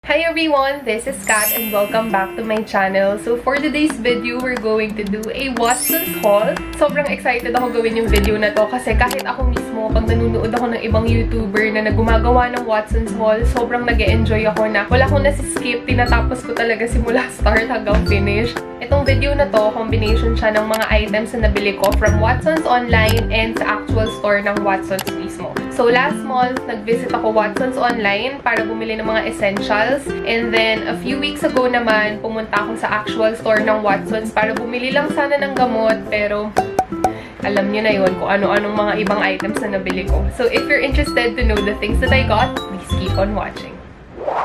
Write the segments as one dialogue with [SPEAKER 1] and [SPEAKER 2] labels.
[SPEAKER 1] Hi everyone, this is Kat and welcome back to my channel. So for today's video, we're going to do a Watsons haul. Sobrang excited ako gawin yung video na to kasi kahit ako mismo, pag nanonood ako ng ibang YouTuber na gumagawa ng Watsons haul, sobrang nag-e-enjoy ako na wala akong nasi-skip, tinatapos ko talaga simula start hanggang finish. Itong video na to, combination siya ng mga items na nabili ko from Watsons online and sa actual store ng Watsons mismo. So last month, nag-visit ako Watsons online para bumili ng mga essentials. And then, a few weeks ago naman, pumunta ako sa actual store ng Watsons para bumili lang sana ng gamot. Pero, alam niyo na yun kung ano-anong mga ibang items na nabili ko. So if you're interested to know the things that I got, please keep on watching.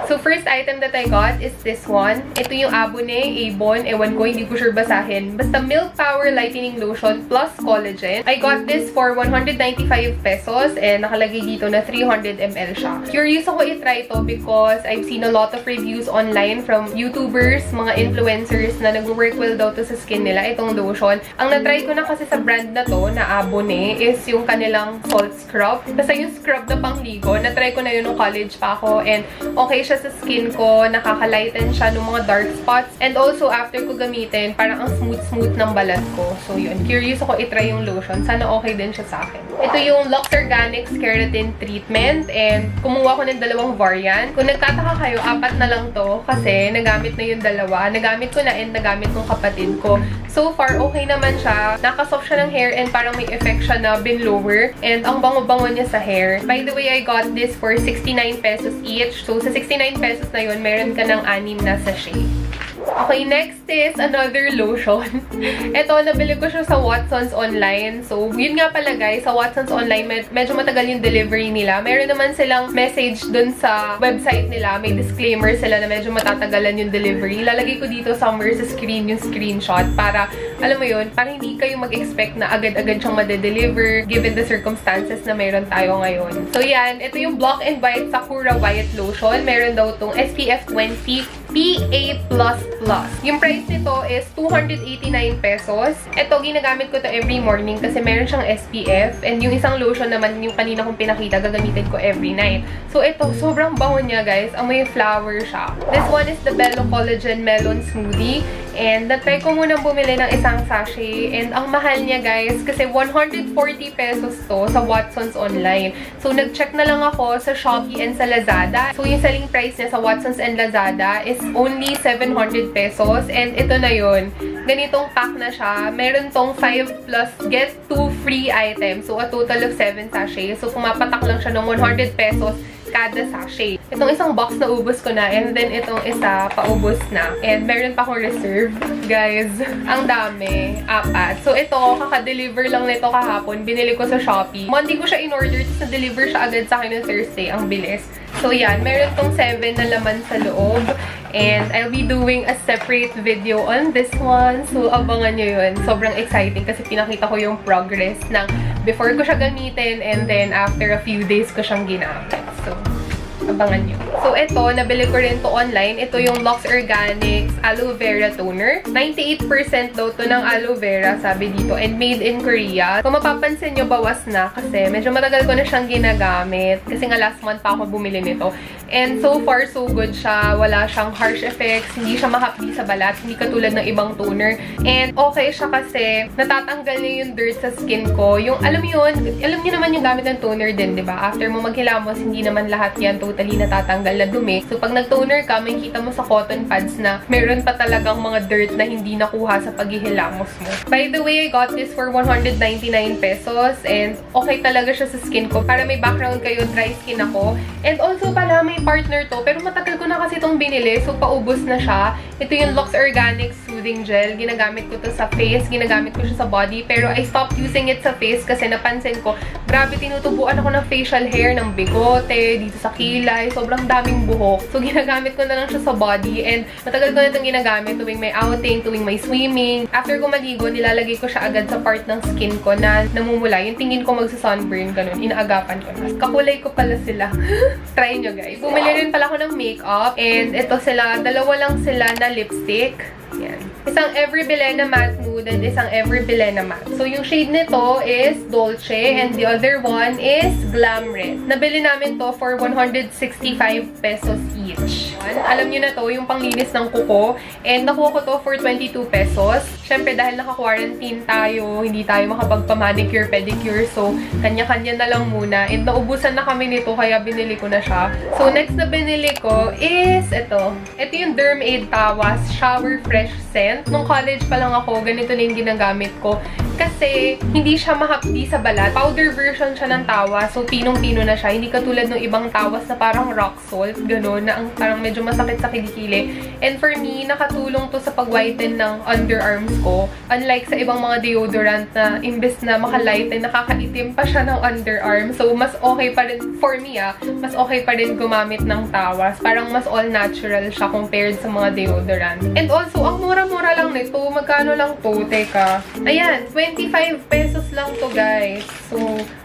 [SPEAKER 1] So, first item that I got is this one. Ito yung Abone, Avon. Ewan ko, hindi ko sure basahin. Basta Milk Power Lightening Lotion plus Collagen. I got this for 195 pesos and nakalagay dito na 300 ml siya. Curious ako i-try ito because I've seen a lot of reviews online from YouTubers, mga influencers na nag-work well daw to sa skin nila, itong lotion. Ang na-try ko na kasi sa brand na to, na Abone, is yung kanilang salt scrub. Basta yung scrub na pangligo, na-try ko na yun nung college pa ako and okay siya sa skin ko, nakaka-lighten siya ng mga dark spots. And also, after ko gamitin, parang ang smooth-smooth ng balat ko. So, yun. Curious ako i-try yung lotion. Sana okay din siya sa akin. Ito yung Lux Organics Keratin Treatment. And kumuha ko ng dalawang variant. Kung nagtataka kayo, 4 na lang to. Kasi nagamit na yung dalawa. Nagamit ko na and nagamit ng kapatid ko. So far, okay naman siya. Nakasoft siya ng hair and parang may effect siya na binlower. And ang bango-bango niya sa hair. By the way, I got this for 69 pesos each. So, sa 69 pesos na yun, meron ka ng 6 na sachet. Okay, next is another lotion. Ito, nabili ko siya sa Watsons online. So, yun nga pala guys, sa Watsons online, medyo matagal yung delivery nila. Meron naman silang message dun sa website nila. May disclaimer sila na medyo matatagalan yung delivery. Lalagay ko dito somewhere sa screen yung screenshot para, alam mo yun, para hindi kayo mag-expect na agad-agad siyang madedeliver given the circumstances na meron tayo ngayon. So, yan. Ito yung Block and White Sakura White Lotion. Meron daw tong SPF 20 PA++. Yung price nito is 289 pesos. Ito, ginagamit ko to every morning kasi meron siyang SPF. And yung isang lotion naman, yung kanina kong pinakita, gagamitin ko every night. So, ito, sobrang bango niya, guys. Amoy flower siya. This one is the Bello Collagen Melon Smoothie. And na-try ko munang bumili ng isang sachet. And ang mahal niya, guys, kasi 140 pesos to sa Watsons online. So, nag-check na lang ako sa Shopee and sa Lazada. So, yung selling price niya sa Watsons and Lazada is only 700 pesos. And ito na yun. Ganitong pack na siya. Meron tong 5 plus get 2 free items. So, a total of 7 sachets. So, pumapatak lang siya ng 100 pesos kada sachet. Itong isang box na ubos ko na and then itong isa paubos na. And meron pa akong reserve. Guys, ang dami. 4. So ito, kaka-deliver lang nito kahapon. Binili ko sa Shopee. Monday ko siya in-order tapos na-deliver siya agad sa akin ng Thursday. Ang bilis. So yan, meron tong 7 na laman sa loob. And I'll be doing a separate video on this one. So abangan nyo yun. Sobrang exciting kasi pinakita ko yung progress ng before ko siya gamitin and then after a few days ko siyang ginamit. So, abangan nyo. So, ito, nabili ko rin to online. Ito yung Lux Organics Aloe Vera Toner. 98% daw to ng aloe vera, sabi dito. And made in Korea. Kung mapapansin nyo, bawas na. Kasi medyo matagal ko na siyang ginagamit. Kasi nga last month pa ako bumili nito. And so far, so good siya. Wala siyang harsh effects. Hindi siya mahapdi sa balat. Hindi katulad ng ibang toner. And okay siya kasi natatanggal niya yung dirt sa skin ko. Yung, alam niyo naman yung gamit ng toner din, di ba? After mo maghilamos, hindi naman lahat yan totally natatanggal na dumi. So, pag nag-toner ka, may kita mo sa cotton pads na meron pa talagang mga dirt na hindi nakuha sa paghihilamos mo. By the way, I got this for 199 pesos and okay talaga siya sa skin ko. Para may background kayo, dry skin ako. And also pala, may partner to. Pero matagal ko na kasi itong binili. So, paubos na siya. Ito yung Lux Organics Soothing Gel. Ginagamit ko to sa face. Ginagamit ko siya sa body. Pero I stopped using it sa face kasi napansin ko, grabe, tinutubuan ako ng facial hair, ng bigote, dito sa kilay. Sobrang daming buhok. So, ginagamit ko na lang siya sa body. And matagal ko na itong ginagamit tuwing may outing, tuwing may swimming. After ko maligo, nilalagay ko siya agad sa part ng skin ko na namumula. Yung tingin ko magsa-sunburn, ganun. Inaagapan ko na. Kakulay ko pala sila. Try nyo, guys. Bumili rin pala ako ng makeup. And ito sila, dalawa lang sila na lipstick. Yan. Isang Every Bilena Matte Nude and isang Every Bilena Matte. So, yung shade nito is Dolce and the other one is Glam Red. Nabili namin to for 165 pesos each. Alam nyo na to, yung panglinis ng kuko. And nakuha ko to for 22 pesos. Syempre, dahil naka-quarantine tayo, hindi tayo makapagpa-manicure, pedicure. So, kanya-kanya na lang muna. And naubusan na kami nito, kaya binili ko na siya. So, next na binili ko is ito. Ito yung Dermaid Tawas Shower Fresh Scent. Nung college pa lang ako, ganito na yung ginagamit ko. Kasi, hindi siya mahapdi sa balat. Powder version siya ng Tawas. So, pinong-pino na siya. Hindi katulad ng ibang Tawas na parang rock salt. Ganon, na ang parang medyo masakit sa kilikili. And for me, nakatulong to sa pag-whiten ng underarms ko. Unlike sa ibang mga deodorant na imbes na makalighten, nakakaitim pa siya ng underarm. So, mas okay pa rin, for me mas okay pa rin gumamit ng Tawas. Parang mas all-natural siya compared sa mga deodorant. And also, ang mura-mura lang nito. Magkano lang to? Teka. Ayan, 25 pesos lang to, guys. So,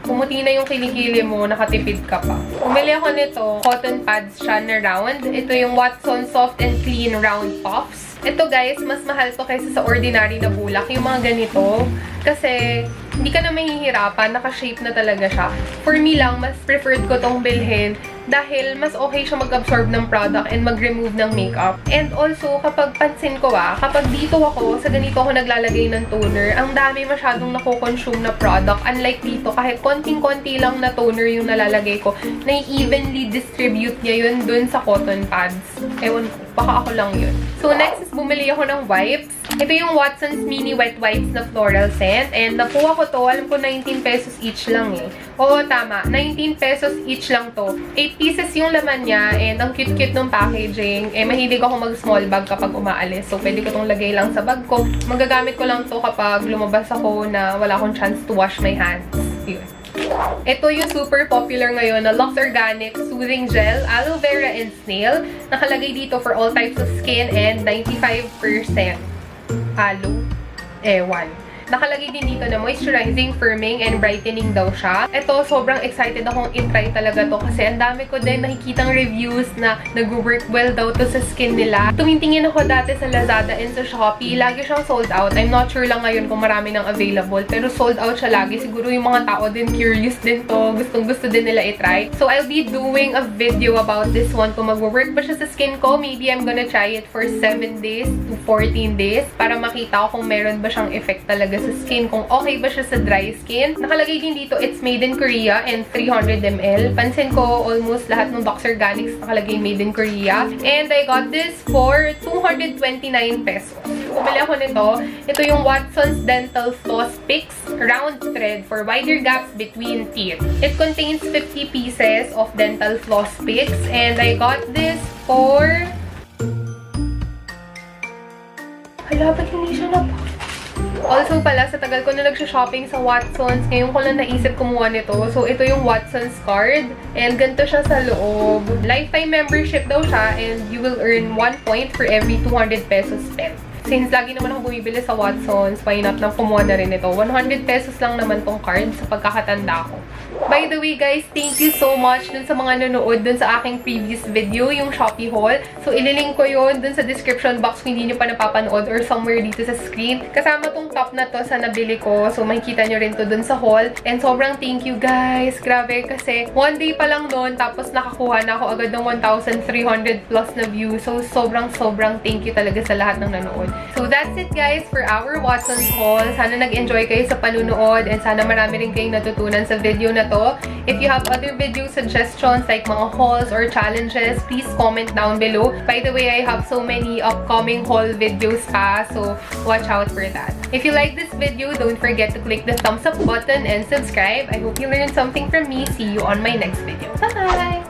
[SPEAKER 1] pumuti na yung kilikili mo, nakatipid ka pa. Bumili ako nito. Cotton pads siya na round. Ito yung Watsons Soft and Clean Round Puffs. Ito, guys, mas mahal to kaysa sa ordinary na bulak. Yung mga ganito. Kasi, hindi ka na mahihirapan. Naka-shape na talaga siya. For me lang, mas preferred ko tong bilhin dahil mas okay siya mag-absorb ng product and mag-remove ng makeup. And also, kapag pansin ko kapag dito ako, sa ganito ako naglalagay ng toner, ang dami masyadong nako-consume na product. Unlike dito, kahit konting-konti lang na toner yung nalalagay ko, na-evenly distribute niya yun dun sa cotton pads. Ewan ko, baka ako lang yun. So, next is bumili ako ng wipes. Ito yung Watsons Mini Wet Wipes na floral scent. And nakuha ko to, alam ko 19 pesos each lang eh. Oo, tama. 19 pesos each lang to. 8 pieces yung laman niya and ang cute-cute ng packaging. Eh, mahilig ako mag-small bag kapag umaalis. So, pwede ko tong lagay lang sa bag ko. Magagamit ko lang to kapag lumabas ako na wala akong chance to wash my hands. Yun. Ito yung super popular ngayon na Lux Organic Soothing Gel, Aloe Vera and Snail. Nakalagay dito for all types of skin and 95% aloe. Ewan. Nakalagay din dito na moisturizing, firming, and brightening daw siya. Ito, sobrang excited akong i-try talaga to kasi ang dami ko din nakikitang reviews na nag-work well daw to sa skin nila. Tumitingin ako dati sa Lazada and sa Shopee. Lagi siyang sold out. I'm not sure lang ngayon kung marami nang available. Pero sold out siya lagi. Siguro yung mga tao din curious din to. Gustong-gusto din nila i-try. So, I'll be doing a video about this one. Kung mag-work ba siya sa skin ko, maybe I'm gonna try it for 7 days to 14 days para makita ko kung meron ba siyang effect talaga sa skin, kung okay ba siya sa dry skin. Nakalagay din dito, it's made in Korea and 300 ml. Pansin ko, almost lahat ng Lux Organics nakalagay made in Korea. And I got this for 229 pesos. Bumili ako nito. Ito yung Watsons Dental Floss Picks Round Thread for wider gaps between teeth. It contains 50 pieces of dental floss picks and I got this for... Hala, ba't hindi siya na... Also pala, sa tagal ko na nagsha-shopping sa Watsons, ngayon ko lang naisip kumuha nito. So, ito yung Watsons card. And ganito siya sa loob. Lifetime membership daw siya and you will earn 1 point for every 200 pesos spent. Since lagi naman ako bumibili sa Watsons, why not nang kumuha na rin ito. 100 pesos lang naman tong card sa pagkakatanda ko. By the way, guys, thank you so much dun sa mga nanood dun sa aking previous video, yung Shopee haul. So, ililink ko yun dun sa description box kung hindi nyo pa napapanood or somewhere dito sa screen. Kasama tong top na to sa nabili ko. So, makikita nyo rin to dun sa haul. And sobrang thank you, guys. Grabe, kasi one day pa lang nun, tapos nakakuha na ako agad ng 1,300 plus na views. So, sobrang thank you talaga sa lahat ng nanood. So, that's it, guys, for our Watsons haul. Sana nag-enjoy kayo sa panunood and sana marami rin kayong natutunan sa video na to. If you have other video suggestions like mga hauls or challenges, please comment down below. By the way, I have so many upcoming haul videos pa, so watch out for that. If you like this video, don't forget to click the thumbs up button and subscribe. I hope you learned something from me. See you on my next video. Bye!